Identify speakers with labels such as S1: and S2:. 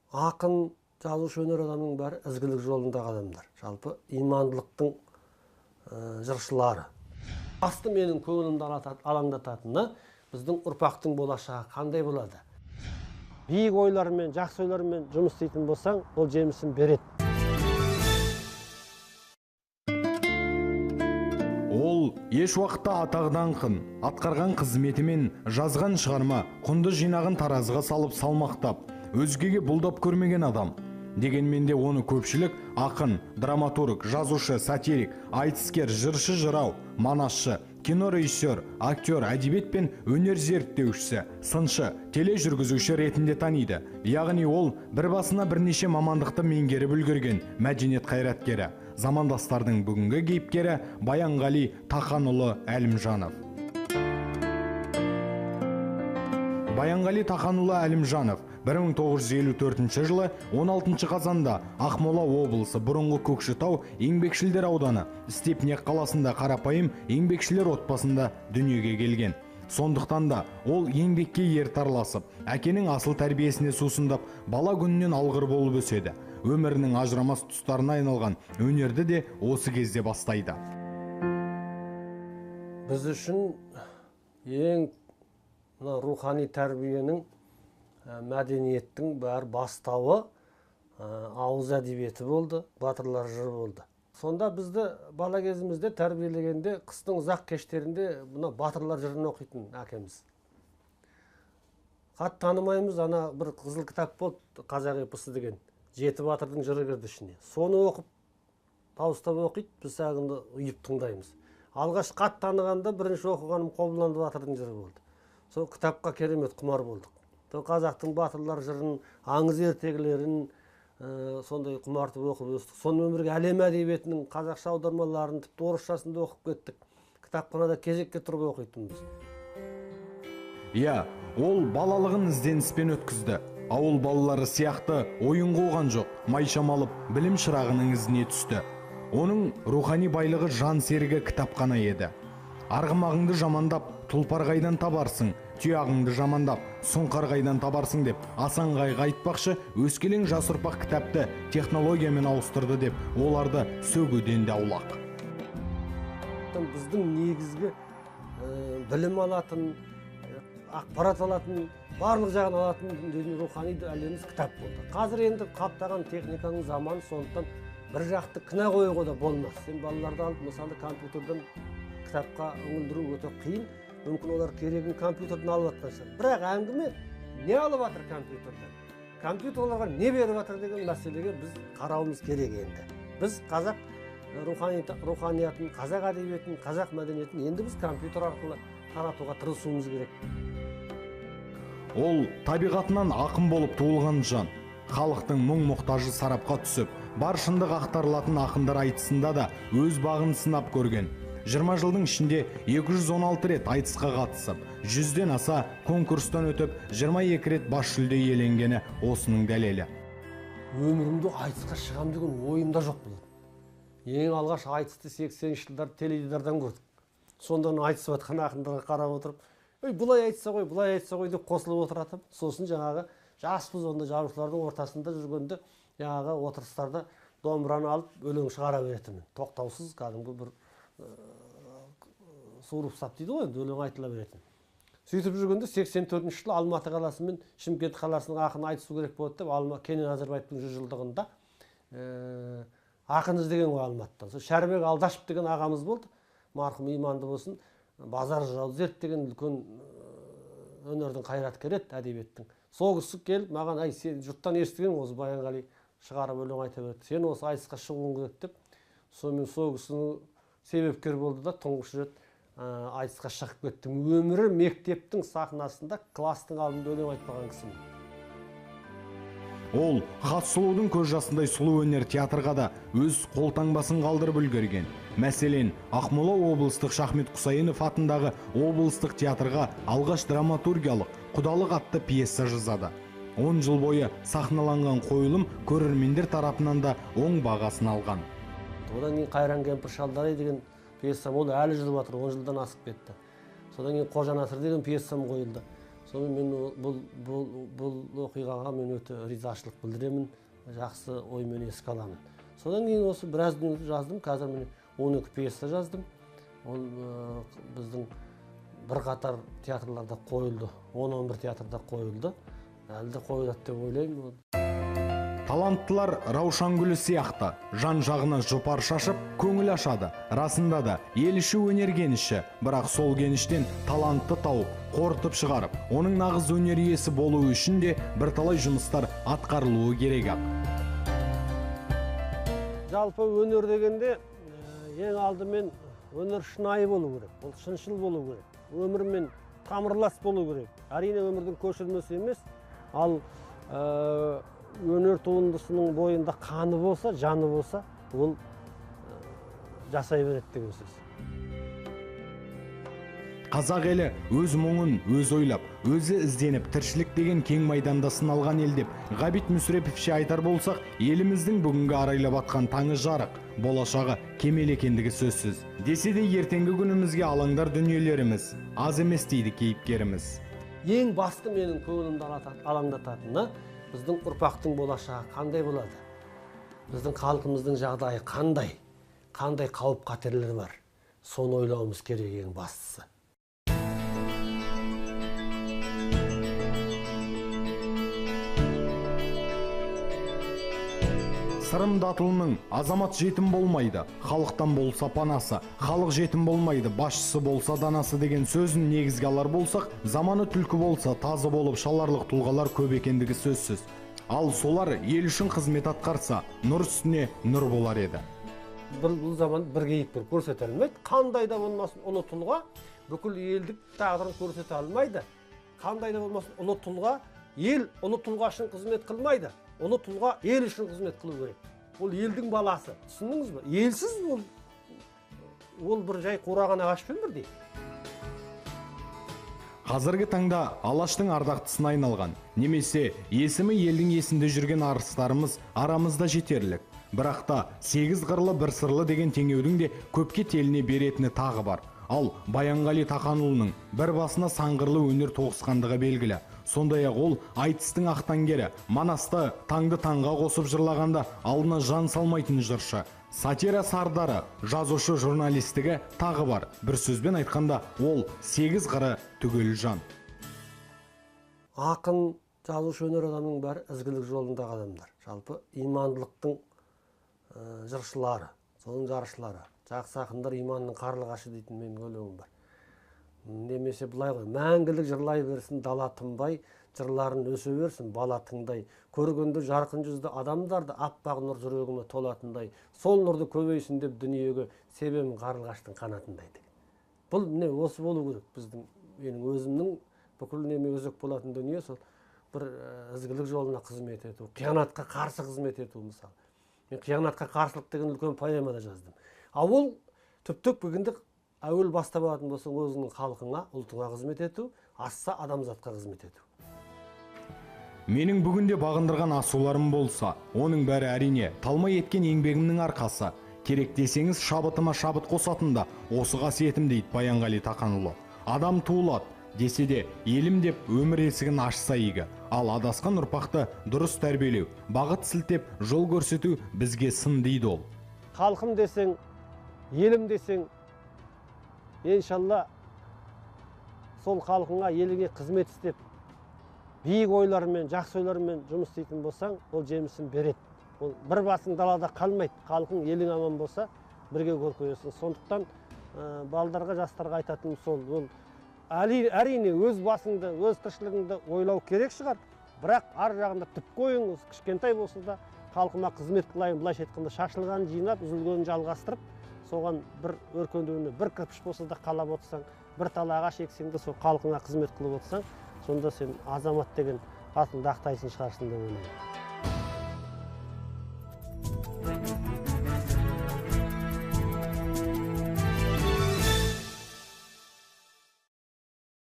S1: ақын, жазушы, өнер адамның бәрі ізгілік жолындағы адамдар. Жалпы имандылықтың жыршылары. Басты менің көңілімді алаңдататыны біздің ұрпақтың болашағы қандай болады. Биік ойлармен, жақсы ойлармен жұмыс істейтін болсаң, ол жемісін береді.
S2: Ол еш уақытта атақ-даңқын, атқарған қызметі мен жазған шығарма, құнды жинағын таразыға салып салмақтап, өзгеге бұлдап көрмеген адам. Дегенмен де оны көпшілік ақын, драматург, жазушы, сатирик, айтыскер, жыршы, жырау, манасшы, кино режиссер, актер, әдебиет пен өнер зерттеушісі, сыншы, тележүргізуші ретінде таниды. Яғни ол бір басына бірнеше мамандықты меңгеріп үлгерген мәдениет қайраткері, замандастардың бүгінгі кейіпкері Баянғали Таханұлы Әлімжанов. Баянғали Таханұлы Әлімжанов 1954 жылы 16 қазанда Ақмола облысы бұрынғы Көкшетау еңбекшілдер ауданы Степнек қаласында қарапайым еңбекшілер отбасында дүниеге келген. Сондықтан да ол еңбекке ертарласып, әкенің асыл тәрбиесіне сусындап, бала күнінен алғыр болып өседі. Өмірінің ажырамас тұстарына айналған өнерді де осы кезде бастайды.
S1: Біз үшін ең рухани тәрбиенің, мәдениеттің бәр бастауы ауыз әдебиеті болды, батырлар жыры болды. Сонда бізді бала кезімізде тәрбиелегенде қыстың ұзақ кештерінде бұна батырлар жырын оқитын әкеміз. Хат танымаймыз, ана бір қызыл кітап болды, қазақ эпосы деген. 7 батырдың жыры кірді ішіне. Соны оқып, дауыстап оқиды, біз сағынды ұйып тыңдаймыз. Алғаш хат танығанда бірінші оқығаным Қобыланды батырдың жыры болды. Сол кітапқа керемет құмар болдық. Қазақтың батырлар жырын, аңыз ертегілерін сондай құмартып оқып өстік. Соның өмірге әлем әдебиетінің қазақша аудармаларын тіпті орысшасын да оқып кеттік. Кітапханада кезекке тұрып оқитынбыз.
S2: Иә, ол балалығын ізденіспен өткізді. Ауыл балалары сияқты ойын қуған жоқ, майшамалып білім шырағының ізіне түсті. Оның рухани байлығы жан серігі кітапхана еді. Арғымағыңды жамандап, тұлпар қайдан табарсың, тұяғыңды жамандап, сұңқар қайдан табарсың деп Асанғайға айтпақшы, өскелең жас ұрпақ кітапты технологиямен ауыстырды деп оларды сөгуден де аулақ.
S1: Біздің негізгі білім алатын, ақпарат алатын, барлық жағын алатын рухани әлеміміз кітап болды. Қазір енді қаптаған техниканың заманы, сондықтан бір жақты кінә қоюға да болмас. Сен балаларды алып, мысалы компьютерден кітапқа үңілдіру өте қиын. Мүмкін олар керегін компьютерден алып жатқан. Бірақ әңгіме не алып жатыр компьютерден? Компьютер оларға не беріп жатыр деген мәселеге біз қарауымыз керек енді. Біз қазақ руханиятын, қазақ әдебиетін, қазақ мәдениетін енді біз компьютер арқылы таратуға тырысуымыз керек.
S2: Ол табиғатынан ақын болып туылған жан. Халықтың мұң-мұқтажы сарапқа түсіп, бар шындық ақтарылатын ақындар айтысында да өз бағын сынап көрген. 20 жылдың ішінде 216 рет айтысқа қатысып, 100-ден аса конкурстан өтіп, 22 рет бас жүлде иеленгені осының дәлелі.
S1: Өмірімде айтысқа шығам деген ойымда жоқ болды. Ең алғаш айтысты 80-ші жылдар теледидардан көрдік. Сонда айтысып жатқан ақындарға қарап отырып, бұлай айтса ғой деп қосылып отыратым. Сосын жаңағы жаспыз онда жазушылардың ортасында жүргенде, жаңағы отырыстарда домбыраны алып өлең шығара беретінмін. Тоқтаусыз кәдімгі бір суырып сап дейді ғой, өлең айтыла беретін. Сөйтіп жүргенде 84-ші жылы Алматы қаласы мен Шымкент қаласының ақыны айтысу керек болды деп, Кенен Әзірбаевтың 100 жылдығында ақын іздеген ғой Алматыдан. Шәрібек Алдашев деген ағамыз болды, марқұм иманды болсын, базар жырау зерттеген үлкен өнердің қайраткері еді, әдебиеттің. Сол кісі келіп маған, сен жұрттан естіген осы Баянғали шығарып өлең айта берді. Сен осы айтысқа шығуың керек деп, сонымен сол кісінің себепкер болды да тұңғыш рет айтысқа шығып кеттім. Өмірі мектептің сахнасында кластың алдында өлең айтпаған кісімін.
S2: Ол Хат-сұлудың көз жасындай сұлу өнер театрға да өз қолтаңбасын қалдырып үлгерген. Мәселен, Ақмола облыстық Шахмет Құсайынов атындағы облыстық театрға алғаш драматургиялық Құдалық атты пьеса жазады. 10 жыл бойы сахналанған қойылым көрермендер тарапынан да оң бағасын алған.
S1: Одан кейін Қайран кемпір шалдары деген пьесам ол әлі жүріп жатыр, 10 жылдан асып кетті. Содан кейін Қожа Насыр деген пьесам қойылды. Сонымен мен бұл оқиғаға мен өте ризашылық білдіремін, жақсы оймен еске аламын. Содан кейін осы біраз дүние жаздым, қазір мен 12 пьеса жаздым. Ол біздің бірқатар театрларда қойылды, 10-11 театрда қойылды. Әлі де қойылады деп ойлаймын.
S2: Таланттылар Раушангүлі сияқты жан жағына жұпар шашып, көңіл ашады. Расында да ел іші өнер кеніші, бірақ сол кеніштен талантты тауып, қорытып шығарып, оның нағыз өнер иесі болу үшін де бірталай жұмыстар атқарылуы керек ақ.
S1: Жалпы өнер дегенде ең алдымен өнер шынайы болу керек, ол шыншыл болу керек, өмірмен тамырлас болу керек. Әрине өмірдің көшірмесі емес, ал өнер туындысының бойында қаны болса, жаны болса, ол жасай береді деген сөз.
S2: Қазақ елі өз мұңын өз ойлап, өзі ізденіп, тіршілік деген кең майданда сыналған ел деп Ғабит Мүсіреповше айтар болсақ, еліміздің бүгінгі арайлап атқан таңы жарық, болашағы кемел екендігі сөзсіз. Десе де ертеңгі күнімізге алаңдар дүниелеріміз аз емес дейді кейіпкеріміз.
S1: Ең басты менің көңілімді алаңдататыны біздің ұрпақтың болашағы қандай болады? Біздің халқымыздың жағдайы қандай қауіп қатерлер бар? Соны ойлауымыз керек ең бастысы.
S2: Сырым Датұлының азамат жетім болмайды, халықтан болса панасы, халық жетім болмайды, басшысы болса данасы деген сөзін негізге алар болсақ, заманы түлкі болса тазы болып шаларлық тұлғалар көп екендігі сөзсіз. Ал солар ел үшін қызмет атқарса, нұр үстіне нұр болар еді.
S1: Бұл заман бір кейіпкер көрсете алмайды. Қандай да болмасын ұлы тұлға бүкіл елдік тағдырын көрсете алмайды. Қандай да болмасын ұлы тұлға ел ұлы тұлға үшін қызмет қылмайды. Ұлы тұлға ел үшін қызмет қылу керек. Ол елдің баласы. Түсіндіңіз бе? Елсіз ол бір жай қураған ағашпен бірдей.
S2: Қазіргі таңда Алаштың ардақтысына айналған, немесе есімі елдің есінде жүрген арыстарымыз арамызда жетерлік. Бірақ та 8 қырлы бір сырлы деген теңеудің де көпке теліне беретіні тағы бар. Ал Баянғали Тақанұлының бір басына саңғырлы өнер тоғысқандығы белгілі. Сондай-ақ ол айтыстың ақтаңгері, Манасты таңды таңға қосып жырлағанда алдына жан салмайтын жыршы. Сатира сардары, жазушы журналистігі тағы бар. Бір сөзбен айтқанда, ол 8 қыры түгел жан.
S1: Ақын, жазушы өнер адамның бәрі ізгілік жолындағы адамдар. Жалпы имандылықтың жыршылары, соның жаршылары. Жақсы ақындар иманның қарлығашы дейтін менің өлеңім бар. Немесе бұлай ғой, мәңгілік жырлай берсін дала тынбай, жырларын өсе берсін бала тыңдай. Көргенде жарқын жүзді адамдарды аппақ нұр жүрегіме толатындай, сол нұрды көбейсін деп дүниеге себемін қарлығаштың қанатындай деген. Бұл не осы болу керек біздің, менің өзімнің бүкіл неме өзек болатын дүние сол бір ізгілік жолына қызмет ету, қиянатқа қарсы қызмет ету мысалы. Мен қиянатқа қарсылық деген үлкен поэмада жаздым. Ал ол түптік бүгінді әуел бастап алатын болса өзінің халқыңа, ұлтыңа қызмет ету, асса адамзатқа қызмет ету.
S2: Менің бүгінде бағындырған асуларым болса, оның бәрі әрине талмай еткен еңбегімнің арқасы. Керек десеңіз шабытыма шабыт қосатында осы қасиетім дейді Баянғали Тақанұлы. Адам туылады, десе де елім деп өмір есігін ашса игі. Ал адасқан ұрпақты дұрыс тәрбиелеу, бағыт сілтеп жол көрсету бізге сын дейді ол.
S1: Халқым десең, елім десең, иншалла сол халқыңа, еліңе қызмет істеп, биік ойлармен, жақсы ойлармен жұмыс істейтін болсаң, ол жемісін береді. Ол бір басың далада қалмайды. Халқың, елің аман болса, бірге көркейесің. Сондықтан балдарға, жастарға айтатыным сол. Ол әрине өз басыңды, өз тіршілігіңді ойлау керек шығар. Бірақ ар жағында түп қойың, кішкентай болса да халқыма қызмет қылайын, былайша айтқанда шашылғанын жинап, үзілгенін жалғастырып, соған бір өркендеуіне бір кірпіш болса да қалап отырсаң, бір тал ағаш ексең де сол халқыңа қызмет қылып отырсаң, сонда сен азамат деген атыңды ақтайсың шығарсың деп ойлаймын.